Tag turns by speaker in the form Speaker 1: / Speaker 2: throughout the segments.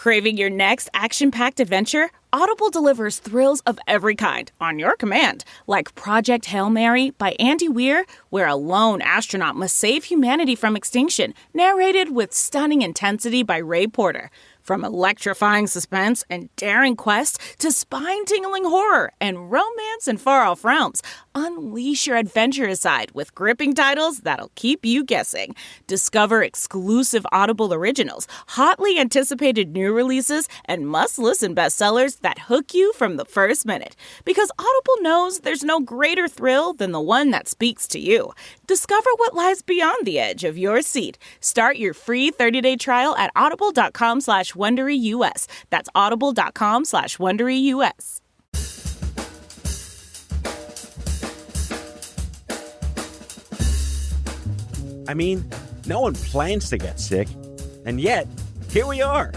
Speaker 1: Craving your next action-packed adventure? Audible delivers thrills of every kind on your command, like Project Hail Mary by Andy Weir, where a lone astronaut must save humanity from extinction, narrated with stunning intensity by Ray Porter. From electrifying suspense and daring quest to spine-tingling horror and romance in far-off realms, unleash your adventurous side with gripping titles that'll keep you guessing. Discover exclusive Audible originals, hotly anticipated new releases, and must-listen bestsellers that hook you from the first minute. Because Audible knows there's no greater thrill than the one that speaks to you. Discover what lies beyond the edge of your seat. Start your free 30-day trial at audible.com/WonderyUS. That's audible.com/WonderyUS.
Speaker 2: I mean, no one plans to get sick, and yet, here we are.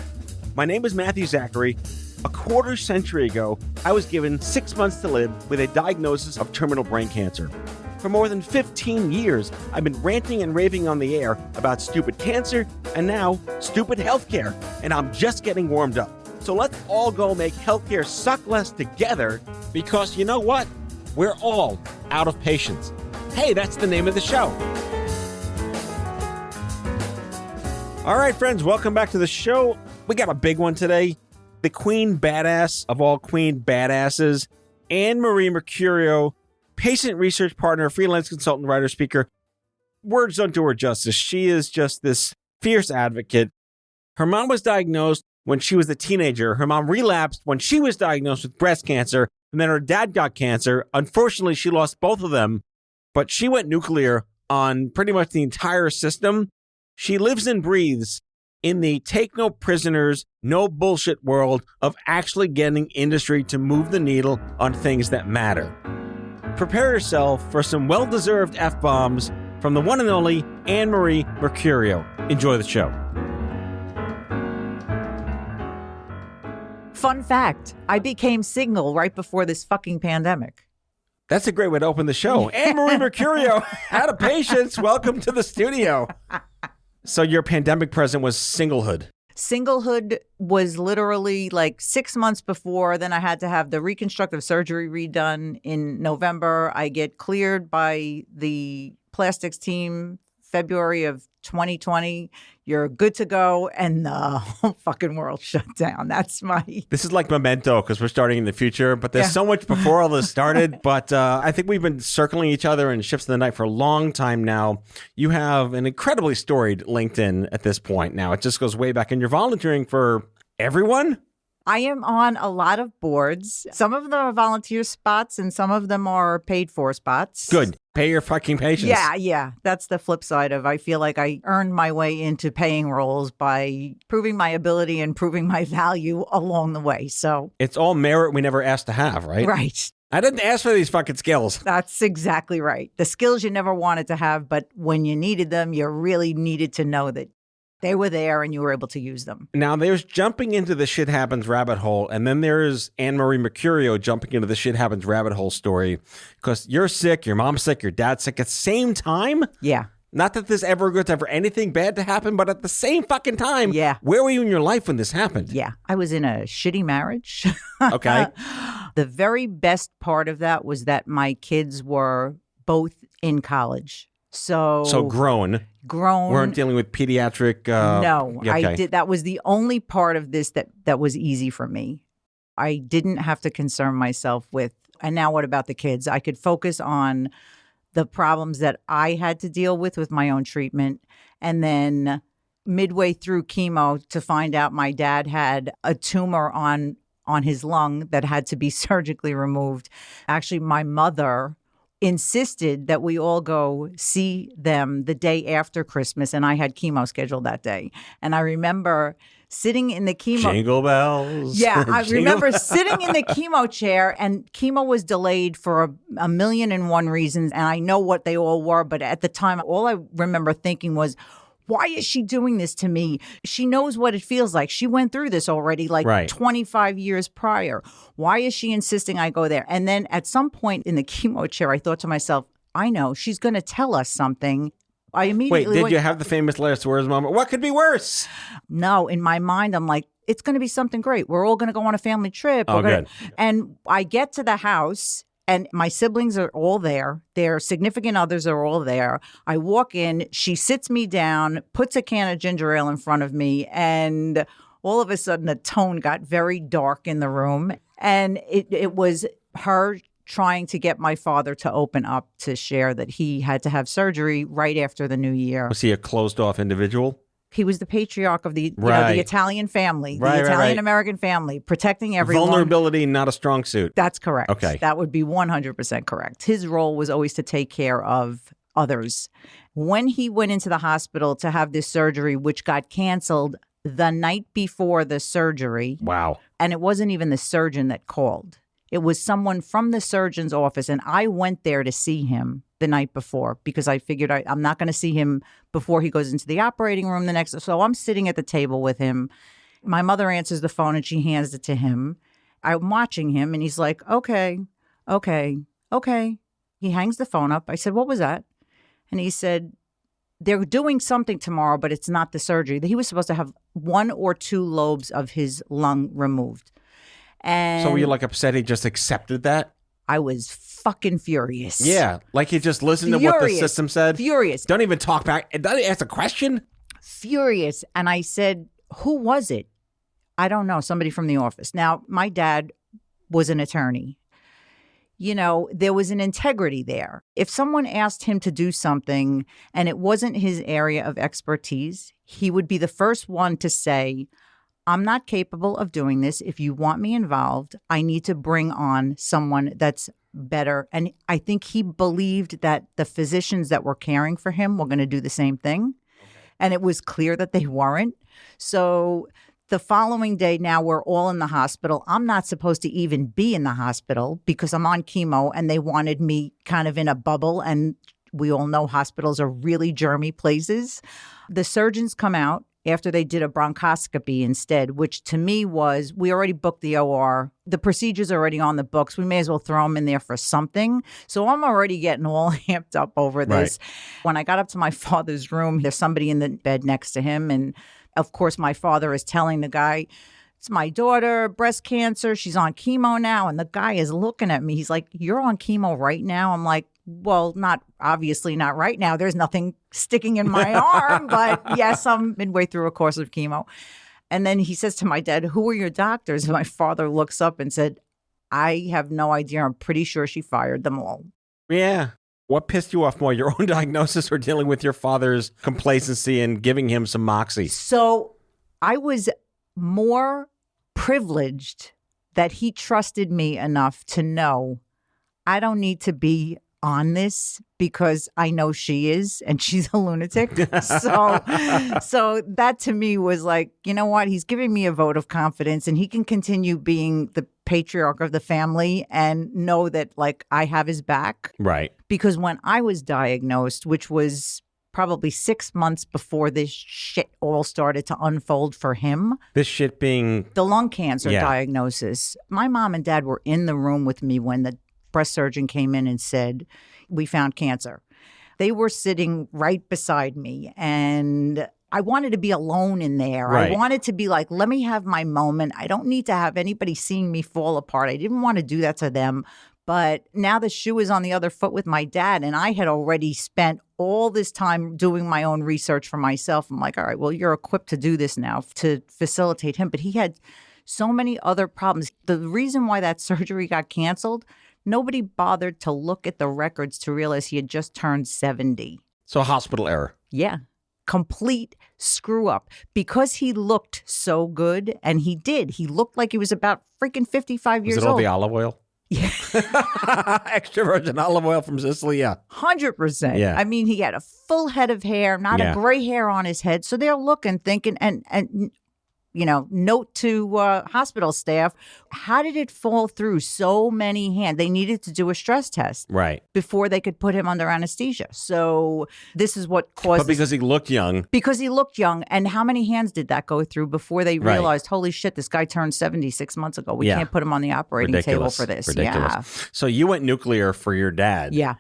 Speaker 2: My name is Matthew Zachary. A quarter century ago, I was given 6 months to live with a diagnosis of terminal brain cancer. For more than 15 years, I've been ranting and raving on the air about stupid cancer and now stupid healthcare, and I'm just getting warmed up. So let's all go make healthcare suck less together, because you know what? We're all out of patience. Hey, that's the name of the show. All right, friends, welcome back to the show. We got a big one today. The queen badass of all queen badasses, Anne-Marie Mercurio, patient research partner, freelance consultant, writer, speaker. Words don't do her justice. She is just this fierce advocate. Her mom was diagnosed when she was a teenager. Her mom relapsed when she was diagnosed with breast cancer, and then her dad got cancer. Unfortunately, she lost both of them, but she went nuclear on pretty much the entire system. She lives and breathes in the take no prisoners, no bullshit world of actually getting industry to move the needle on things that matter. Prepare yourself for some well-deserved F-bombs from the one and only Anne-Marie Mercurio. Enjoy the show.
Speaker 3: Fun fact, I became single right before this fucking pandemic.
Speaker 2: That's a great way to open the show. Anne-Marie Mercurio, out of patience, welcome to the studio. So your pandemic present was singlehood.
Speaker 3: Singlehood was literally like 6 months before. Then I had to have the reconstructive surgery redone in November. I get cleared by the plastics team February of 2020. You're good to go. And the whole fucking world shut down. That's my...
Speaker 2: This is like Memento because we're starting in the future, but there's so much before all this started. But I think we've been circling each other in shifts of the night for a long time now. You have an incredibly storied LinkedIn at this point now. It just goes way back, and you're volunteering for everyone?
Speaker 3: I am on a lot of boards. Some of them are volunteer spots and some of them are paid for spots.
Speaker 2: Good. Pay your fucking patience.
Speaker 3: Yeah. That's the flip side of I feel like I earned my way into paying roles by proving my ability and proving my value along the way. So
Speaker 2: it's all merit we never asked to have, right?
Speaker 3: Right.
Speaker 2: I didn't ask for these fucking skills.
Speaker 3: That's exactly right. The skills you never wanted to have, but when you needed them, you really needed to know that they were there and you were able to use them.
Speaker 2: Now, there's jumping into the shit happens rabbit hole, and then there's Anne-Marie Mercurio jumping into the shit happens rabbit hole story because you're sick, your mom's sick, your dad's sick at the same time.
Speaker 3: Yeah.
Speaker 2: Not that this ever good ever anything bad to happen, but at the same fucking time.
Speaker 3: Yeah.
Speaker 2: Where were you in your life when this happened?
Speaker 3: Yeah. I was in a shitty marriage.
Speaker 2: Okay.
Speaker 3: The very best part of that was that my kids were both in college. So
Speaker 2: grown. Weren't dealing with pediatric.
Speaker 3: No,
Speaker 2: okay.
Speaker 3: I did. That was the only part of this that was easy for me. I didn't have to concern myself with, and now what about the kids? I could focus on the problems that I had to deal with my own treatment. And then midway through chemo to find out my dad had a tumor on his lung that had to be surgically removed. Actually, my mother insisted that we all go see them the day after Christmas, and I had chemo scheduled that day. And I remember sitting in the chemo...
Speaker 2: Jingle bells.
Speaker 3: Yeah, I remember sitting in the chemo chair, and chemo was delayed for a million and one reasons, and I know what they all were, but at the time, all I remember thinking was, why is she doing this to me? She knows what it feels like. She went through this already 25 years prior. Why is she insisting I go there? And then at some point in the chemo chair, I thought to myself, I know, she's going to tell us something. I immediately
Speaker 2: Wait, did you have the famous last words moment? What could be worse?
Speaker 3: No, in my mind, I'm like, it's going to be something great. We're all going to go on a family trip.
Speaker 2: Oh, good.
Speaker 3: And I get to the house and my siblings are all there. Their significant others are all there. I walk in, she sits me down, puts a can of ginger ale in front of me, and all of a sudden the tone got very dark in the room. And it was her trying to get my father to open up to share that he had to have surgery right after the new year.
Speaker 2: Was he a closed-off individual?
Speaker 3: He was the patriarch of the,
Speaker 2: Right.
Speaker 3: the Italian family,
Speaker 2: Right,
Speaker 3: the
Speaker 2: right,
Speaker 3: Italian-American family, protecting everyone.
Speaker 2: Vulnerability, not a strong suit.
Speaker 3: That's correct.
Speaker 2: Okay.
Speaker 3: That would be 100% correct. His role was always to take care of others. When he went into the hospital to have this surgery, which got canceled the night before the surgery,
Speaker 2: Wow.
Speaker 3: and it wasn't even the surgeon that called. It was someone from the surgeon's office, and I went there to see him the night before because I figured I'm not going to see him before he goes into the operating room the next. So I'm sitting at the table with him. My mother answers the phone and she hands it to him. I'm watching him and he's like, okay. He hangs the phone up. I said, what was that? And he said, they're doing something tomorrow, but it's not the surgery. He was supposed to have 1 or 2 lobes of his lung removed. And
Speaker 2: So were you like upset he just accepted that?
Speaker 3: I was fucking furious.
Speaker 2: Yeah. Like he just listened to what the system said?
Speaker 3: Furious.
Speaker 2: Don't even talk back. Doesn't ask a question?
Speaker 3: Furious. And I said, who was it? I don't know. Somebody from the office. Now, my dad was an attorney. You know, there was an integrity there. If someone asked him to do something and it wasn't his area of expertise, he would be the first one to say, I'm not capable of doing this. If you want me involved, I need to bring on someone that's better. And I think he believed that the physicians that were caring for him were going to do the same thing. And it was clear that they weren't. So the following day, now we're all in the hospital. I'm not supposed to even be in the hospital because I'm on chemo and they wanted me kind of in a bubble. And we all know hospitals are really germy places. The surgeons come out after they did a bronchoscopy instead, which to me was, we already booked the OR. The procedure's already on the books. We may as well throw them in there for something. So I'm already getting all amped up over this. Right. When I got up to my father's room, there's somebody in the bed next to him. And of course, my father is telling the guy, it's my daughter, breast cancer. She's on chemo now. And the guy is looking at me. He's like, you're on chemo right now? I'm like, well, obviously not right now. There's nothing sticking in my arm, but yes, I'm midway through a course of chemo. And then he says to my dad, who are your doctors? And my father looks up and said, I have no idea. I'm pretty sure she fired them all.
Speaker 2: Yeah. What pissed you off more, your own diagnosis or dealing with your father's complacency and giving him some moxie?
Speaker 3: So I was more privileged that he trusted me enough to know I don't need to be on this because I know she is and she's a lunatic. So that to me was like, you know what? He's giving me a vote of confidence and he can continue being the patriarch of the family and know that like I have his back.
Speaker 2: Right.
Speaker 3: Because when I was diagnosed, which was probably 6 months before this shit all started to unfold for him.
Speaker 2: This shit being
Speaker 3: the lung cancer diagnosis. My mom and dad were in the room with me when the breast surgeon came in and said, we found cancer. They were sitting right beside me and I wanted to be alone in there.
Speaker 2: Right.
Speaker 3: I wanted to be like, let me have my moment. I don't need to have anybody seeing me fall apart. I didn't want to do that to them. But now the shoe is on the other foot with my dad. And I had already spent all this time doing my own research for myself. I'm like, all right, well, you're equipped to do this now to facilitate him. But he had so many other problems. The reason why that surgery got canceled, nobody bothered to look at the records to realize he had just turned 70.
Speaker 2: So hospital error.
Speaker 3: Yeah. Complete screw up. Because he looked so good, and he did. He looked like he was about freaking 55 years old.
Speaker 2: Was it all the olive oil?
Speaker 3: Yeah.
Speaker 2: Extra virgin olive oil from Sicily, yeah.
Speaker 3: 100%.
Speaker 2: Yeah.
Speaker 3: I mean, he had a full head of hair, not a gray hair on his head. So they're looking, thinking, and you know, note to hospital staff, how did it fall through so many hands? They needed to do a stress test before they could put him under anesthesia. So this is what caused...
Speaker 2: But because he looked young.
Speaker 3: Because he looked young. And how many hands did that go through before they realized, holy shit, this guy turned 76 months ago. We can't put him on the operating table for this.
Speaker 2: Ridiculous.
Speaker 3: Yeah.
Speaker 2: So you went nuclear for your dad.
Speaker 3: Yeah.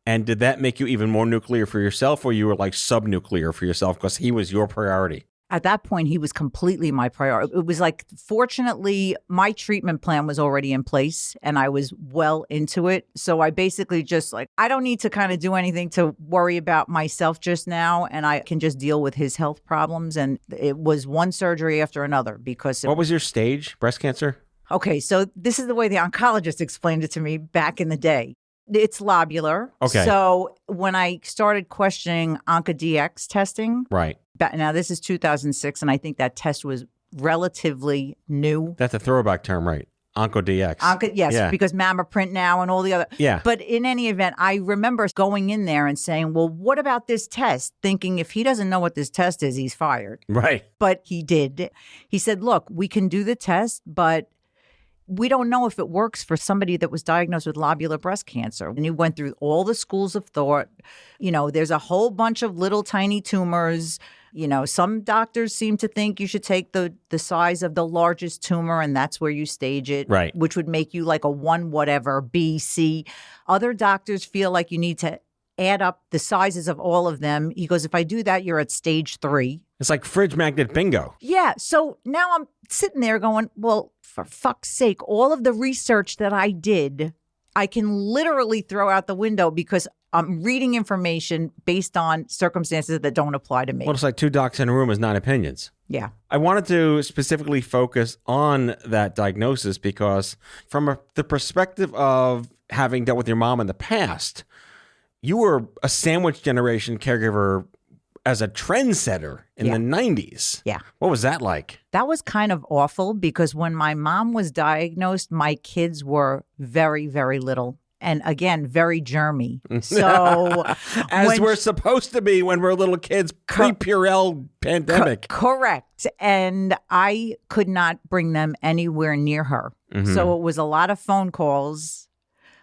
Speaker 2: And did that make you even more nuclear for yourself, or you were like sub-nuclear for yourself because he was your priority?
Speaker 3: At that point, he was completely my priority. It was like, fortunately, my treatment plan was already in place and I was well into it. So I basically just like, I don't need to kind of do anything to worry about myself just now. And I can just deal with his health problems. And it was one surgery after another because...
Speaker 2: What was your stage? Breast cancer?
Speaker 3: Okay, so this is the way the oncologist explained it to me back in the day. It's lobular.
Speaker 2: Okay.
Speaker 3: So when I started questioning OncoDX testing...
Speaker 2: Right.
Speaker 3: Now, this is 2006, and I think that test was relatively new.
Speaker 2: That's a throwback term, right? OncoDX.
Speaker 3: Yes,
Speaker 2: Yeah.
Speaker 3: because MammaPrint now and all the other.
Speaker 2: Yeah.
Speaker 3: But in any event, I remember going in there and saying, well, what about this test? Thinking if he doesn't know what this test is, he's fired.
Speaker 2: Right.
Speaker 3: But he did. He said, look, we can do the test, but we don't know if it works for somebody that was diagnosed with lobular breast cancer. And he went through all the schools of thought. There's a whole bunch of little tiny tumors. Some doctors seem to think you should take the size of the largest tumor and that's where you stage it,
Speaker 2: right,
Speaker 3: which would make you like a 1 whatever, B, C. Other doctors feel like you need to add up the sizes of all of them. He goes, if I do that, you're at stage 3.
Speaker 2: It's like fridge magnet bingo.
Speaker 3: Yeah. So now I'm sitting there going, well, for fuck's sake, all of the research that I did, I can literally throw out the window because I'm reading information based on circumstances that don't apply to me.
Speaker 2: Well, it's like 2 docs in a room is 9 opinions.
Speaker 3: Yeah.
Speaker 2: I wanted to specifically focus on that diagnosis because from the perspective of having dealt with your mom in the past, you were a sandwich generation caregiver as a trendsetter in the 90s.
Speaker 3: Yeah.
Speaker 2: What was that like?
Speaker 3: That was kind of awful because when my mom was diagnosed, my kids were very, very little. And again, very germy. So
Speaker 2: as we're supposed to be when we're little kids, pre-Purell pandemic.
Speaker 3: Correct. And I could not bring them anywhere near her. Mm-hmm. So it was a lot of phone calls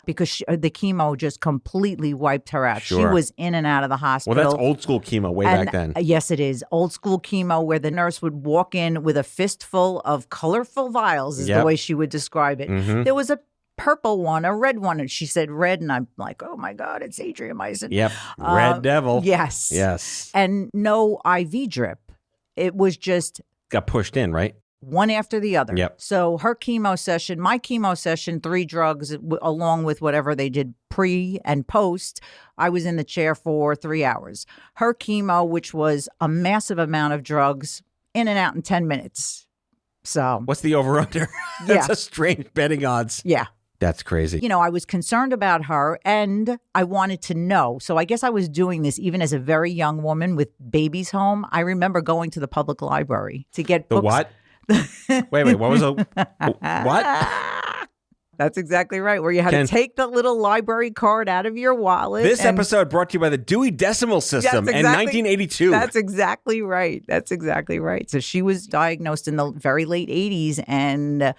Speaker 3: because the chemo just completely wiped her out.
Speaker 2: Sure.
Speaker 3: She was in and out of the hospital.
Speaker 2: Well, that's old school chemo way back then.
Speaker 3: Yes, it is. Old school chemo where the nurse would walk in with a fistful of colorful vials is the way she would describe it. Mm-hmm. There was a purple one, a red one, and she said red, and I'm like, oh my God, it's adriamycin.
Speaker 2: Yep, red devil.
Speaker 3: Yes.
Speaker 2: Yes.
Speaker 3: And no IV drip. It was just...
Speaker 2: Got pushed in, right?
Speaker 3: One after the other.
Speaker 2: Yep.
Speaker 3: So her chemo session, my chemo session, 3 drugs, along with whatever they did pre and post, I was in the chair for 3 hours. Her chemo, which was a massive amount of drugs, in and out in 10 minutes. So...
Speaker 2: What's the over-under? That's a strange betting odds.
Speaker 3: Yeah.
Speaker 2: That's crazy.
Speaker 3: I was concerned about her and I wanted to know. So I guess I was doing this even as a very young woman with babies home. I remember going to the public library to get books.
Speaker 2: The what? wait, what was a what?
Speaker 3: That's exactly right. Where you had to take the little library card out of your wallet.
Speaker 2: This episode brought to you by the Dewey Decimal System in 1982.
Speaker 3: That's exactly right. That's exactly right. So she was diagnosed in the very late 80s and...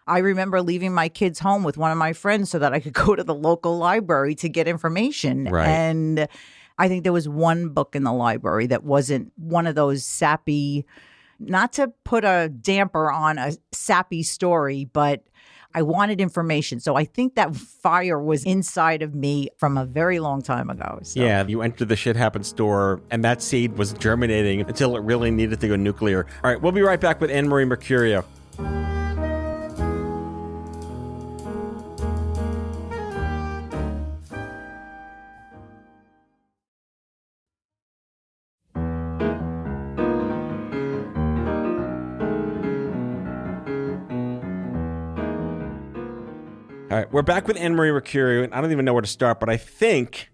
Speaker 3: I remember leaving my kids home with one of my friends so that I could go to the local library to get information.
Speaker 2: Right.
Speaker 3: And I think there was one book in the library that wasn't one of those sappy, not to put a damper on a sappy story, but I wanted information. So I think that fire was inside of me from a very long time ago. So.
Speaker 2: Yeah, you entered the Shit Happens store and that seed was germinating until it really needed to go nuclear. All right, we'll be right back with Anne-Marie Mercurio. All right, we're back with Anne-Marie Mercurio, and I don't even know where to start, but I think,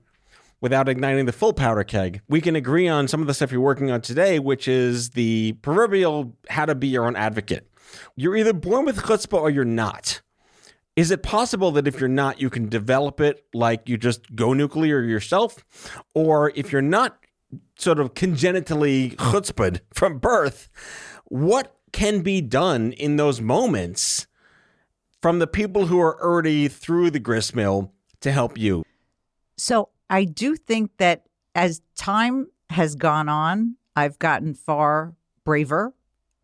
Speaker 2: without igniting the full powder keg, we can agree on some of the stuff you're working on today, which is the proverbial how to be your own advocate. You're either born with chutzpah or you're not. Is it possible that if you're not, you can develop it like you just go nuclear yourself? Or if you're not sort of congenitally chutzpahd from birth, what can be done in those moments from the people who are already through the gristmill to help you?
Speaker 3: So I do think that as time has gone on, I've gotten far braver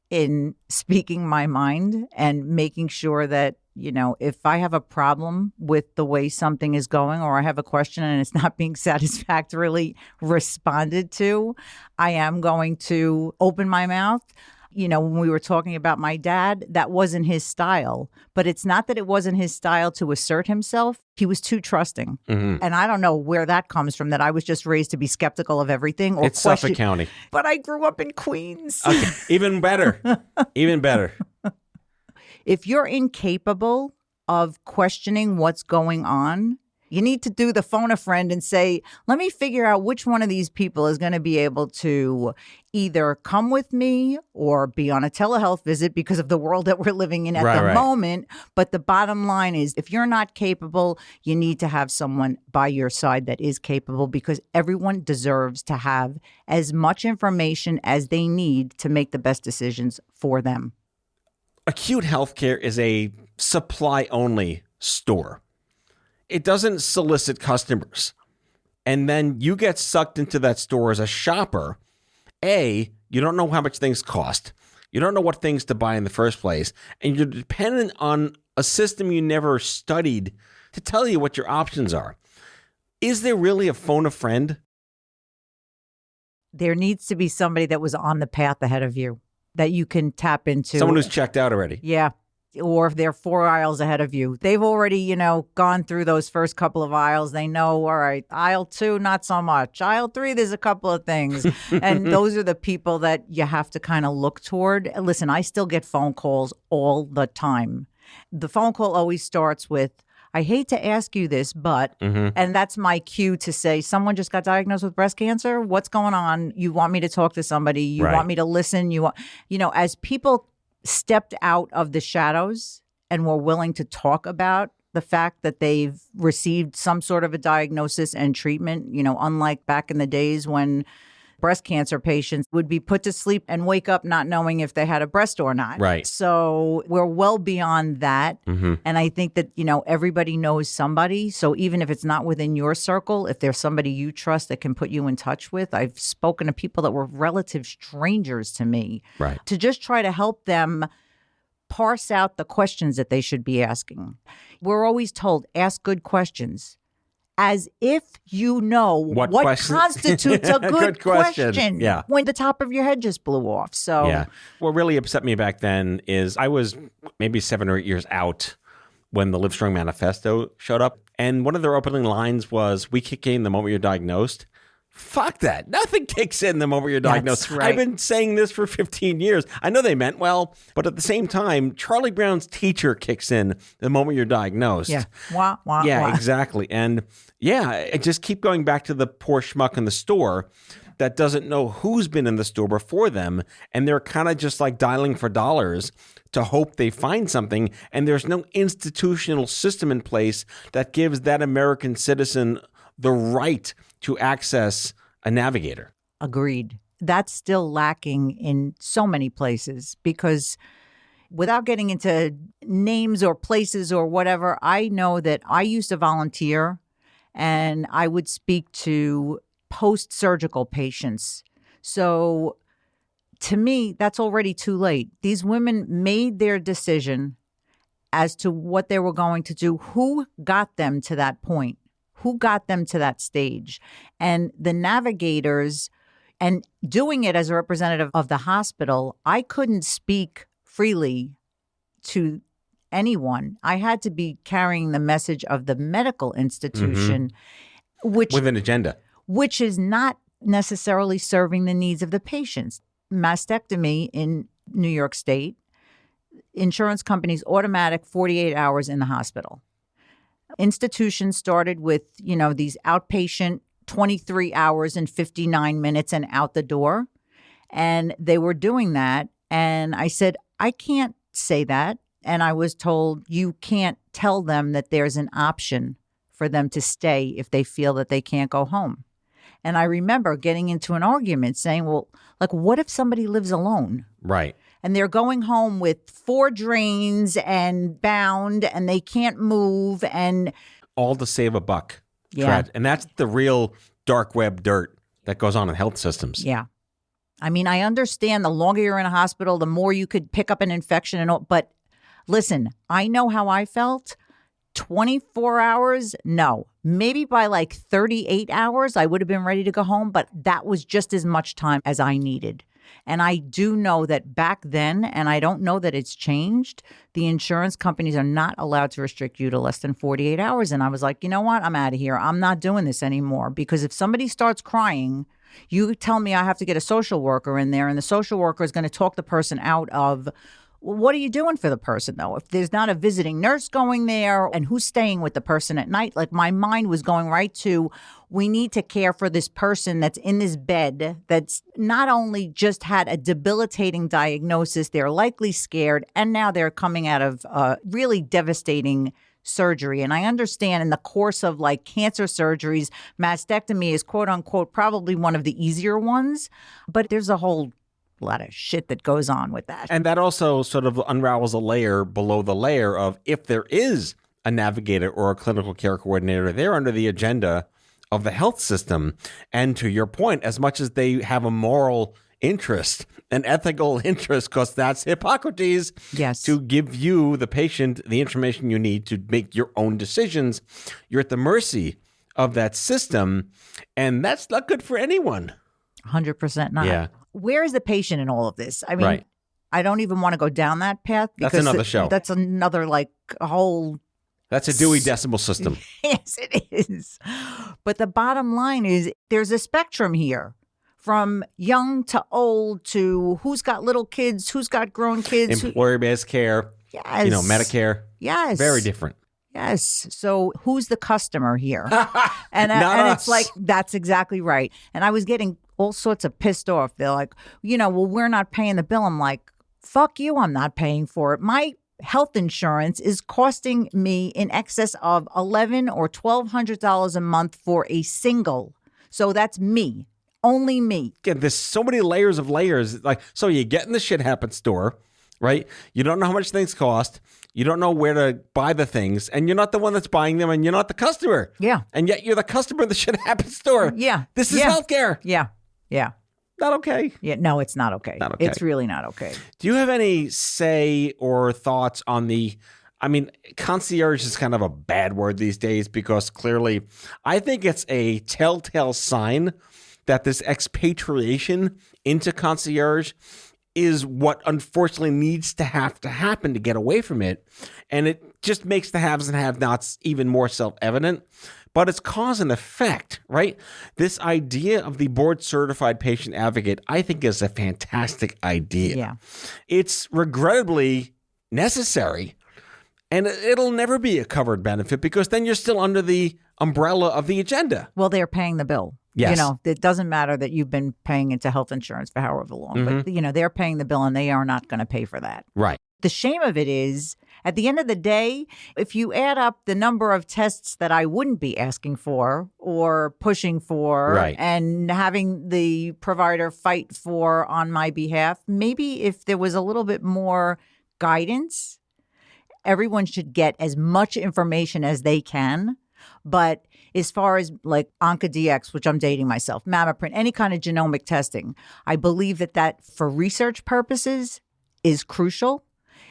Speaker 3: in speaking my mind and making sure that if I have a problem with the way something is going or I have a question and it's not being satisfactorily responded to, I am going to open my mouth. When we were talking about my dad, that wasn't his style. But it's not that it wasn't his style to assert himself. He was too trusting. And I don't know where that comes from, that I was just raised to be skeptical of everything. Or
Speaker 2: it's Suffolk County.
Speaker 3: But I grew up in Queens.
Speaker 2: Okay. Even better. Even better.
Speaker 3: If you're incapable of questioning what's going on, you need to do the phone a friend and say, let me figure out which one of these people is going to be able to either come with me or be on a telehealth visit because of the world that we're living in at the moment. But the bottom line is, if you're not capable, you need to have someone by your side that is capable, because everyone deserves to have as much information as they need to make the best decisions for them.
Speaker 2: Acute healthcare is a supply-only store. It doesn't solicit customers. And then you get sucked into that store as a shopper. You don't know how much things cost. You don't know what things to buy in the first place. And you're dependent on a system you never studied to tell you what your options are. Is there really a phone a friend?
Speaker 3: There needs to be somebody that was on the path ahead of you that you can tap into.
Speaker 2: Someone who's checked out already.
Speaker 3: Yeah. Or if they're 4 aisles ahead of you, they've already, gone through those first couple of aisles. They know, all right, aisle 2, not so much. Aisle 3, there's a couple of things. And those are the people that you have to kind of look toward. Listen, I still get phone calls all the time. The phone call always starts with, I hate to ask you this, but, and that's my cue to say, someone just got diagnosed with breast cancer. What's going on? You want me to talk to somebody? You want me to listen? As people stepped out of the shadows and were willing to talk about the fact that they've received some sort of a diagnosis and treatment, unlike back in the days when breast cancer patients would be put to sleep and wake up not knowing if they had a breast or not.
Speaker 2: Right.
Speaker 3: So we're well beyond that. And I think that, everybody knows somebody. So even if it's not within your circle, if there's somebody you trust that can put you in touch with, I've spoken to people that were relative strangers to me, to just try to help them parse out the questions that they should be asking. We're always told, ask good questions. As if you know what constitutes a good question.
Speaker 2: Yeah.
Speaker 3: When the top of your head just blew off. So
Speaker 2: yeah. What really upset me back then is I was maybe 7 or 8 years out when the Livestrong Manifesto showed up. And one of their opening lines was, we kick in the moment you're diagnosed. Fuck that. Nothing kicks in the moment you're diagnosed.
Speaker 3: That's right.
Speaker 2: I've been saying this for 15 years. I know they meant well, but at the same time, Charlie Brown's teacher kicks in the moment you're diagnosed.
Speaker 3: Yeah. Wah, wah,
Speaker 2: yeah,
Speaker 3: wah.
Speaker 2: exactly. And I just keep going back to the poor schmuck in the store that doesn't know who's been in the store before them. And they're kind of just like dialing for dollars to hope they find something. And there's no institutional system in place that gives that American citizen the right to access a navigator.
Speaker 3: Agreed. That's still lacking in so many places because without getting into names or places or whatever, I know that I used to volunteer and I would speak to post-surgical patients. So to me, that's already too late. These women made their decision as to what they were going to do. Who got them to that point? Who got them to that stage? And the navigators, and doing it as a representative of the hospital, I couldn't speak freely to anyone. I had to be carrying the message of the medical institution, which
Speaker 2: with an agenda,
Speaker 3: which is not necessarily serving the needs of the patients. Mastectomy in New York State, insurance companies automatic 48 hours in the hospital. Institutions started with, these outpatient 23 hours and 59 minutes and out the door. And they were doing that. And I said, I can't say that. And I was told, you can't tell them that there's an option for them to stay if they feel that they can't go home. And I remember getting into an argument saying, well, like, what if somebody lives alone?
Speaker 2: Right.
Speaker 3: And they're going home with 4 drains and bound and they can't move and
Speaker 2: all to save a buck.
Speaker 3: Yeah.
Speaker 2: And that's the real dark web dirt that goes on in health systems.
Speaker 3: Yeah. I mean, I understand the longer you're in a hospital, the more you could pick up an infection and all, but Listen, I know how I felt. 24 hours? No. Maybe by like 38 hours, I would have been ready to go home, but that was just as much time as I needed. And I do know that back then, and I don't know that it's changed, the insurance companies are not allowed to restrict you to less than 48 hours. And I was like, you know what? I'm out of here. I'm not doing this anymore. Because if somebody starts crying, you tell me I have to get a social worker in there, and the social worker is going to talk the person out of, well, what are you doing for the person, though? If there's not a visiting nurse going there, and who's staying with the person at night, like my mind was going right to, we need to care for this person that's in this bed that's not only just had a debilitating diagnosis, they're likely scared, and now they're coming out of really devastating surgery. And I understand in the course of like cancer surgeries, mastectomy is quote unquote probably one of the easier ones, but there's a whole lot of shit that goes on with that.
Speaker 2: And that also sort of unravels a layer below the layer of if there is a navigator or a clinical care coordinator, they're under the agenda of the health system. And to your point, as much as they have a moral interest, an ethical interest, because that's Hippocrates,
Speaker 3: Yes.
Speaker 2: to give you, the patient, the information you need to make your own decisions, you're at the mercy of that system. And that's not good for anyone.
Speaker 3: 100% not.
Speaker 2: Yeah.
Speaker 3: Where is the patient in all of this? I mean,
Speaker 2: Right.
Speaker 3: I don't even want to go down that path.
Speaker 2: That's
Speaker 3: Because
Speaker 2: another show.
Speaker 3: That's another like whole
Speaker 2: That's a Dewey Decimal System.
Speaker 3: Yes, it is. But the bottom line is there's a spectrum here from young to old to who's got little kids, who's got grown kids.
Speaker 2: Employer-based care,
Speaker 3: Yes.
Speaker 2: Medicare.
Speaker 3: Yes.
Speaker 2: Very different.
Speaker 3: Yes. So who's the customer here? And
Speaker 2: Not
Speaker 3: and
Speaker 2: us.
Speaker 3: it's like, that's exactly right. And I was getting all sorts of pissed off. They're like, well, we're not paying the bill. I'm like, fuck you. I'm not paying for it. My health insurance is costing me in excess of $1,100 or $1,200 a month for a single. So that's me, only me.
Speaker 2: Again, there's so many layers of layers. Like, so you get in the shit happens store, right? You don't know how much things cost. You don't know where to buy the things, and you're not the one that's buying them, and you're not the customer.
Speaker 3: Yeah.
Speaker 2: And yet you're the customer of the shit happens store.
Speaker 3: Yeah.
Speaker 2: This is
Speaker 3: Yeah.
Speaker 2: healthcare.
Speaker 3: Yeah. Yeah.
Speaker 2: Not okay.
Speaker 3: Yeah. No, it's not okay.
Speaker 2: Not okay.
Speaker 3: It's really not okay.
Speaker 2: Do you have any say or thoughts on concierge is kind of a bad word these days because clearly I think it's a telltale sign that this expatriation into concierge is what unfortunately needs to happen to get away from it. And it just makes the haves and have-nots even more self-evident. But it's cause and effect, right? This idea of the board-certified patient advocate, I think, is a fantastic idea.
Speaker 3: Yeah.
Speaker 2: It's regrettably necessary, and it'll never be a covered benefit because then you're still under the umbrella of the agenda.
Speaker 3: Well, they're paying the bill.
Speaker 2: Yes.
Speaker 3: It doesn't matter that you've been paying into health insurance for however long, but, they're paying the bill and they are not going to pay for that.
Speaker 2: Right.
Speaker 3: The shame of it is, at the end of the day, if you add up the number of tests that I wouldn't be asking for or pushing for
Speaker 2: Right.
Speaker 3: and having the provider fight for on my behalf, maybe if there was a little bit more guidance, everyone should get as much information as they can. But as far as like OncoDX, which I'm dating myself, MammaPrint, any kind of genomic testing, I believe that for research purposes is crucial.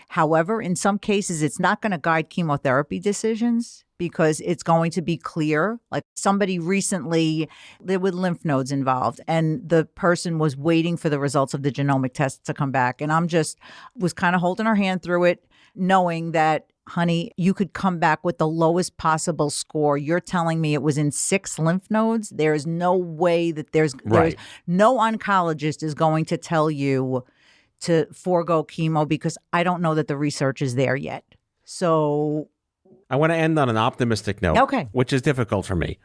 Speaker 3: However, in some cases, it's not going to guide chemotherapy decisions because it's going to be clear. Like somebody recently, there were lymph nodes involved and the person was waiting for the results of the genomic test to come back. And was kind of holding her hand through it, knowing that, honey, you could come back with the lowest possible score. You're telling me it was in 6 lymph nodes. There is no way that there's no oncologist is going to tell you to forego chemo because I don't know that the research is there yet. So
Speaker 2: I want to end on an optimistic note,
Speaker 3: Okay.
Speaker 2: which is difficult for me.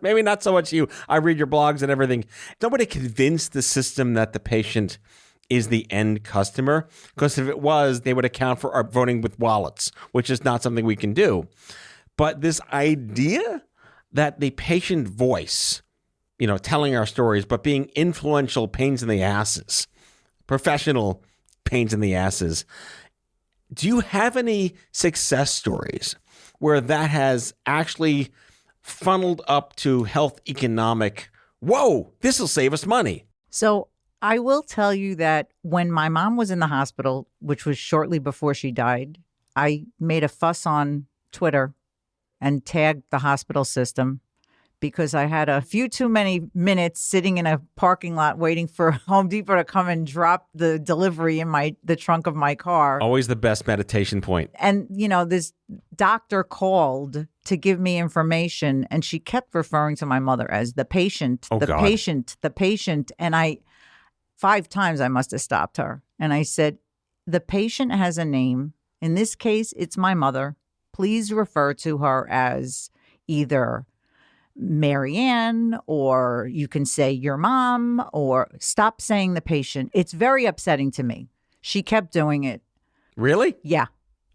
Speaker 2: Maybe not so much you. I read your blogs and everything. Nobody convinced the system that the patient is the end customer, because if it was, they would account for our voting with wallets, which is not something we can do. But this idea that the patient voice, telling our stories, but being influential pains in the asses, professional pains in the asses. Do you have any success stories where that has actually funneled up to health economic, whoa, this will save us money?
Speaker 3: So I will tell you that when my mom was in the hospital, which was shortly before she died, I made a fuss on Twitter and tagged the hospital system because I had a few too many minutes sitting in a parking lot waiting for Home Depot to come and drop the delivery in the trunk of my car.
Speaker 2: Always the best meditation point.
Speaker 3: And, this doctor called to give me information, and she kept referring to my mother as the patient, patient, the patient. And 5 times I must have stopped her. And I said, the patient has a name. In this case, it's my mother. Please refer to her as either Marianne, or you can say your mom, or stop saying the patient. It's very upsetting to me. She kept doing it.
Speaker 2: Really?
Speaker 3: Yeah.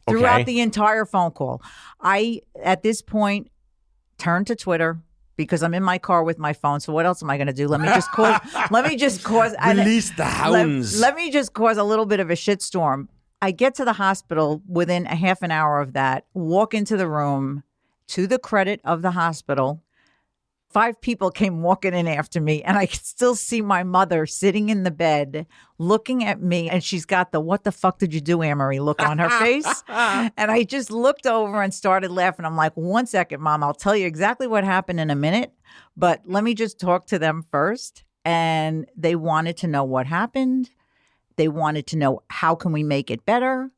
Speaker 3: Throughout the entire phone call. I, at this point, turned to Twitter because I'm in my car with my phone. So what else am I going to do? Let me just cause
Speaker 2: Release the hounds.
Speaker 3: Let me just cause a little bit of a shitstorm. I get to the hospital within a half an hour of that, walk into the room. To the credit of the hospital, 5 people came walking in after me, and I could still see my mother sitting in the bed looking at me, and she's got the "what the fuck did you do, Anne-Marie" look on her face. And I just looked over and started laughing. I'm like, 1 second, Mom, I'll tell you exactly what happened in a minute, but let me just talk to them first. And they wanted to know what happened. They wanted to know, how can we make it better?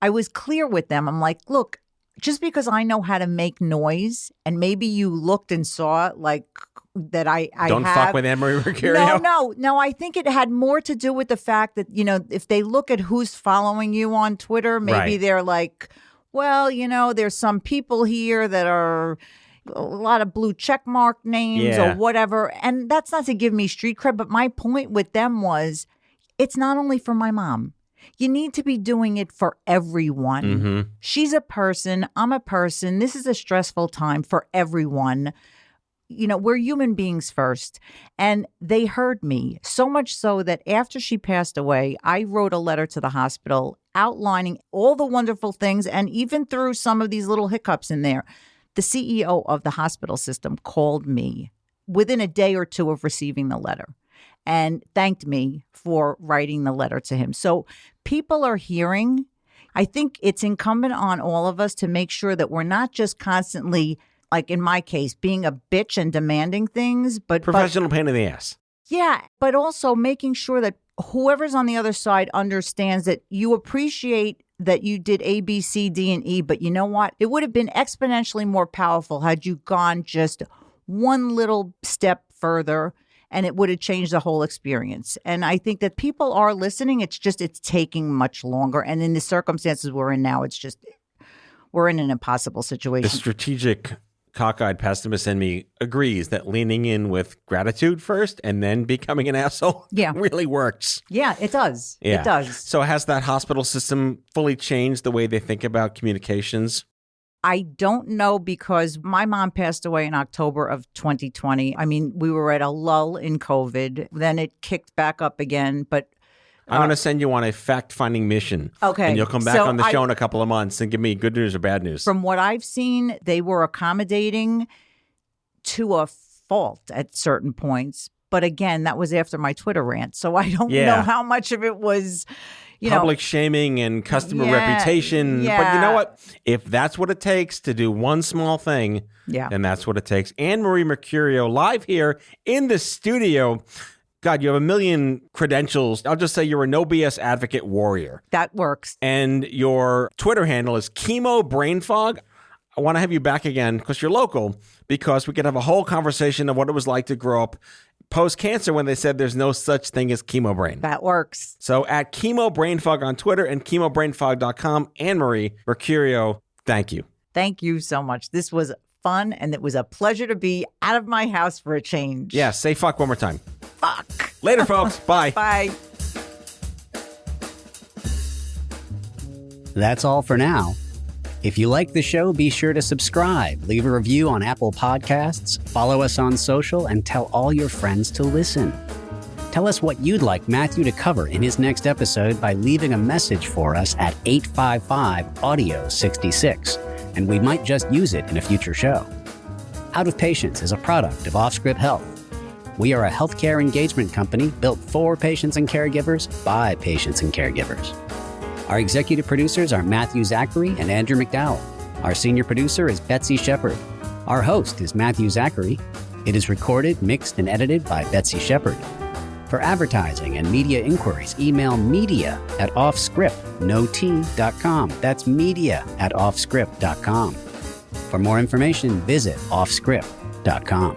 Speaker 3: I was clear with them. I'm like, look, just because I know how to make noise, and maybe you looked and saw like that I
Speaker 2: don't fuck with Anne-Marie Mercurio.
Speaker 3: No. I think it had more to do with the fact that, if they look at who's following you on Twitter, maybe they're like, well, there's some people here that are a lot of blue check mark names or whatever. And that's not to give me street cred, but my point with them was, it's not only for my mom. You need to be doing it for everyone.
Speaker 2: Mm-hmm.
Speaker 3: She's a person. I'm a person. This is a stressful time for everyone. We're human beings first. And they heard me so much so that after she passed away, I wrote a letter to the hospital outlining all the wonderful things, and even through some of these little hiccups in there. The CEO of the hospital system called me within a day or two of receiving the letter and thanked me for writing the letter to him. So people are hearing. I think it's incumbent on all of us to make sure that we're not just constantly, like in my case, being a bitch and demanding things, but
Speaker 2: professional pain in the ass.
Speaker 3: Yeah, but also making sure that whoever's on the other side understands that you appreciate that you did A, B, C, D, and E, but you know what? It would have been exponentially more powerful had you gone just one little step further, and it would have changed the whole experience. And I think that people are listening. It's taking much longer. And in the circumstances we're in now, we're in an impossible situation.
Speaker 2: The strategic cockeyed pessimist in me agrees that leaning in with gratitude first and then becoming an asshole really works.
Speaker 3: Yeah, it does.
Speaker 2: Yeah.
Speaker 3: It does.
Speaker 2: So has that hospital system fully changed the way they think about communications?
Speaker 3: I don't know, because my mom passed away in October of 2020. I mean, we were at a lull in COVID. Then it kicked back up again. But
Speaker 2: I'm going to send you on a fact-finding mission.
Speaker 3: Okay.
Speaker 2: And you'll come back on the show in a couple of months and give me good news or bad news.
Speaker 3: From what I've seen, they were accommodating to a fault at certain points. But again, that was after my Twitter rant. So I don't know how much of it was...
Speaker 2: public shaming and customer reputation.
Speaker 3: Yeah.
Speaker 2: But you know what? If that's what it takes to do one small thing, then that's what it takes. Anne-Marie Mercurio, live here in the studio. God, you have a million credentials. I'll just say you're a no BS advocate warrior.
Speaker 3: That works.
Speaker 2: And your Twitter handle is Chemo Brain Fog. I want to have you back again because you're local, because we could have a whole conversation of what it was like to grow up post-cancer when they said there's no such thing as chemo brain.
Speaker 3: That works.
Speaker 2: So at Chemo Brain Fog on Twitter and chemobrainfog.com, Anne-Marie Mercurio, thank you.
Speaker 3: Thank you so much. This was fun, and it was a pleasure to be out of my house for a change.
Speaker 2: Yeah, say fuck one more time.
Speaker 3: Fuck.
Speaker 2: Later, folks. Bye.
Speaker 3: Bye.
Speaker 4: That's all for now. If you like the show, be sure to subscribe, leave a review on Apple Podcasts, follow us on social, and tell all your friends to listen. Tell us what you'd like Matthew to cover in his next episode by leaving a message for us at 855-AUDIO-66, and we might just use it in a future show. Out of Patience is a product of Offscript Health. We are a healthcare engagement company built for patients and caregivers by patients and caregivers. Our executive producers are Matthew Zachary and Andrew McDowell. Our senior producer is Betsy Shepard. Our host is Matthew Zachary. It is recorded, mixed, and edited by Betsy Shepard. For advertising and media inquiries, email media@offscript.com. That's media@offscript.com. For more information, visit offscript.com.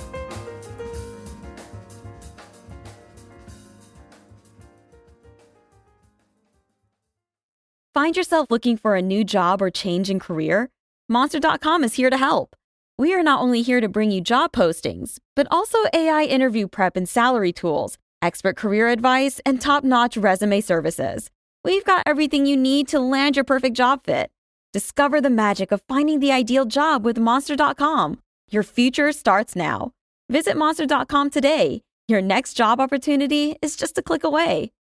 Speaker 5: Find yourself looking for a new job or change in career? Monster.com is here to help. We are not only here to bring you job postings, but also AI interview prep and salary tools, expert career advice, and top-notch resume services. We've got everything you need to land your perfect job fit. Discover the magic of finding the ideal job with Monster.com. Your future starts now. Visit Monster.com today. Your next job opportunity is just a click away.